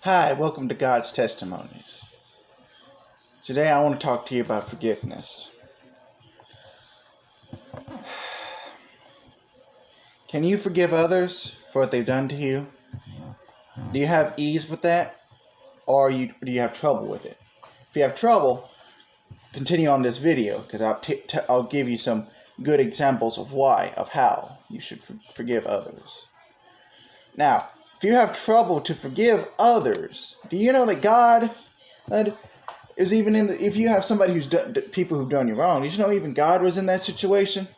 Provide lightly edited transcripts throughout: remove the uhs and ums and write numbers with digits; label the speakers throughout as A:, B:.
A: Hi, welcome to God's Testimonies. Today I want to talk to you about forgiveness. Can you forgive others for what they've done to you? Do you have ease with that? Or do you have trouble with it? If you have trouble, continue on this video because I'll give you some good examples of how you should forgive others. Now, if you have trouble to forgive others, do you know that God is even if you have somebody who's done people who've done you wrong, did you know even God was in that situation?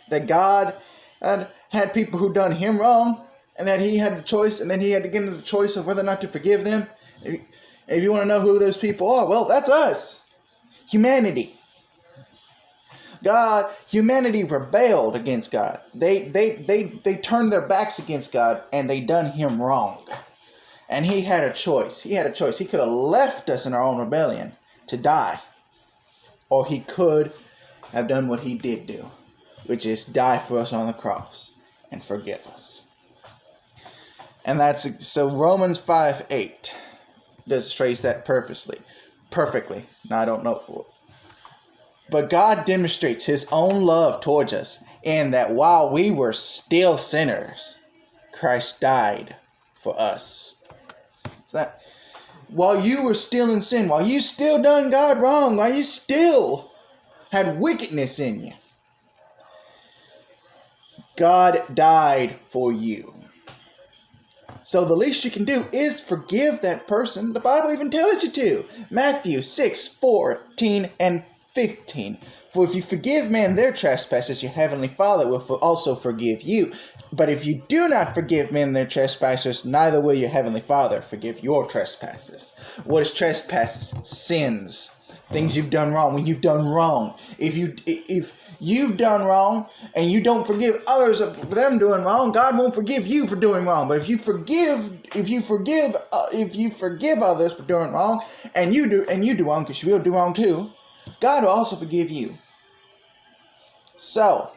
A: That God had people who done him wrong, and that he had the choice, and then he had to give them the choice of whether or not to forgive them. If you want to know who those people are, well, that's us, humanity. Humanity rebelled against God. They turned their backs against God, and they done him wrong. And he had a choice. He could have left us in our own rebellion to die, or he could have done what he did do, which is die for us on the cross and forgive us. And so Romans 5:8 does trace that perfectly. Now I don't know. But God demonstrates his own love towards us in that while we were still sinners, Christ died for us. So that while you were still in sin, while you still done God wrong, while you still had wickedness in you, God died for you. So the least you can do is forgive that person. The Bible even tells you to. Matthew 6:14 and 15. For if you forgive men their trespasses, your heavenly Father will also forgive you. But if you do not forgive men their trespasses, neither will your heavenly Father forgive your trespasses. What is trespasses? Sins. Things you've done wrong. When you've done wrong. If you've done wrong and you don't forgive others for them doing wrong, God won't forgive you for doing wrong. But if you forgive others for doing wrong, and you do wrong, because you will do wrong too, God will also forgive you. So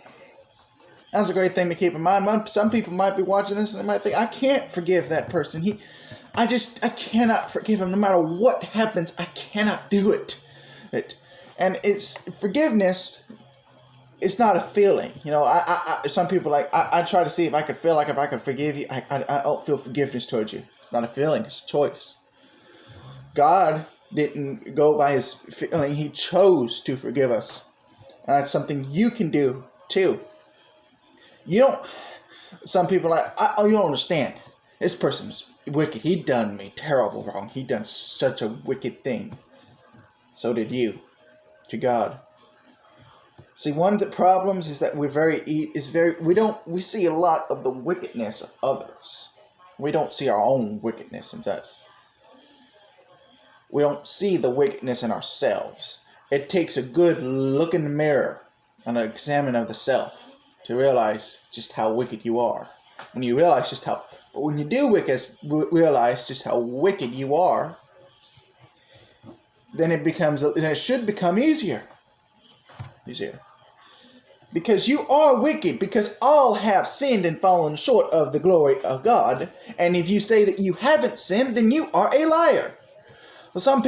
A: that's a great thing to keep in mind. Some people might be watching this and they might think, I can't forgive that person. I cannot forgive him. No matter what happens, I cannot do it. And it's forgiveness. It's not a feeling. You know, some people I try to see if I could forgive you. I don't feel forgiveness towards you. It's not a feeling. It's a choice. God didn't go by his feeling. He chose to forgive us. And that's something you can do too. Some people you don't understand. This person's wicked. He done me terrible wrong. He done such a wicked thing. So did you to God. See, one of the problems is that we see a lot of the wickedness of others. We don't see our own wickedness in us. We don't see the wickedness in ourselves. It takes a good look in the mirror and an examine of the self to realize just how wicked you are. When you realize when you do realize just how wicked you are, then it should become easier. Because you are wicked, because all have sinned and fallen short of the glory of God. And if you say that you haven't sinned, then you are a liar. Well, some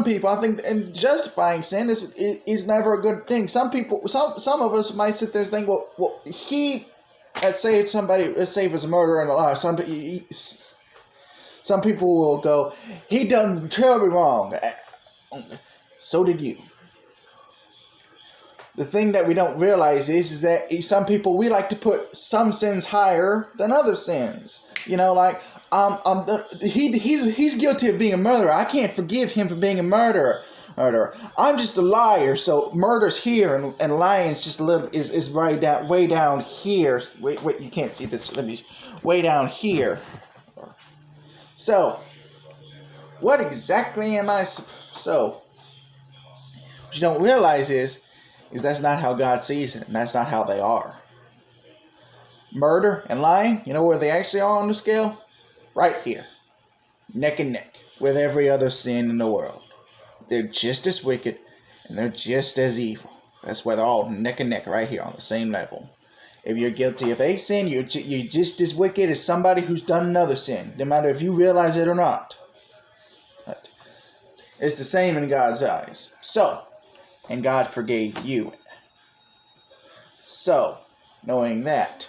A: people, I think, and justifying sin is never a good thing. Some of us might sit there and think, well, let's say if it was a murderer and a liar. Some people will go, he done terribly wrong. So did you. The thing that we don't realize is that some people, we like to put some sins higher than other sins. You know, like, he's guilty of being a murderer. I can't forgive him for being a murderer. I'm just a liar. So murder's here and lying's just a little is way down here. Wait, you can't see this. Let me way down here. So, what exactly am I? So, what you don't realize is that's not how God sees it, and that's not how they are. Murder and lying, you know where they actually are on the scale? Right here. Neck and neck with every other sin in the world. They're just as wicked, and they're just as evil. That's where they're all neck and neck right here on the same level. If you're guilty of a sin, you're just as wicked as somebody who's done another sin, no matter if you realize it or not. It's the same in God's eyes. So, and God forgave you. So, knowing that,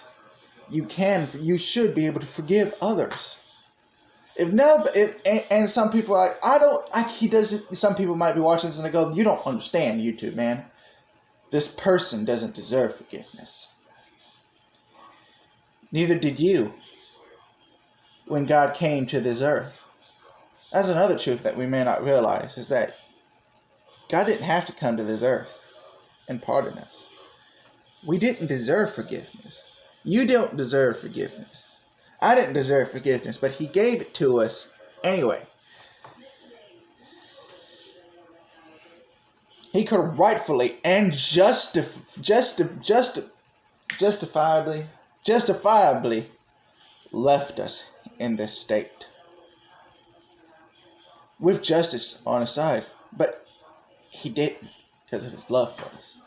A: you should be able to forgive others. And some people are like, he doesn't, some people might be watching this and they go, you don't understand YouTube, man. This person doesn't deserve forgiveness. Neither did you when God came to this earth. That's another truth that we may not realize, is that God didn't have to come to this earth and pardon us. We didn't deserve forgiveness. You don't deserve forgiveness. I didn't deserve forgiveness, but he gave it to us anyway. He could have rightfully and justifiably left us in this state with justice on his side, but he didn't, because of his love for us.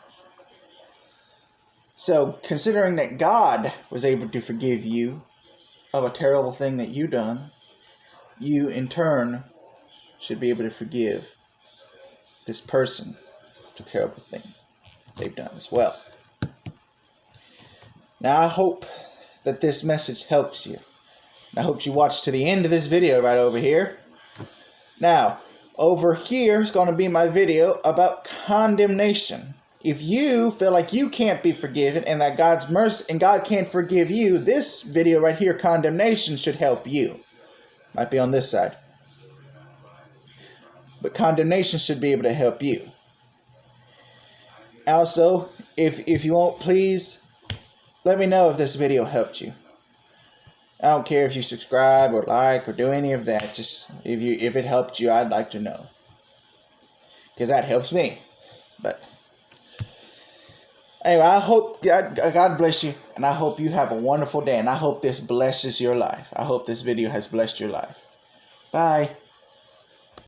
A: So, considering that God was able to forgive you of a terrible thing that you done, you in turn should be able to forgive this person of the terrible thing they've done as well. Now, I hope that this message helps you. I hope you watch to the end of this video right over here. Now, over here is going to be my video about condemnation. If you feel like you can't be forgiven and that God's mercy and God can't forgive you, this video right here, condemnation, should help you. Might be on this side. But condemnation should be able to help you. Also, if you won't, please let me know if this video helped you. I don't care if you subscribe or like or do any of that. Just if it helped you, I'd like to know, because that helps me. But anyway, I hope God bless you, and I hope you have a wonderful day, and I hope this blesses your life. I hope this video has blessed your life. Bye.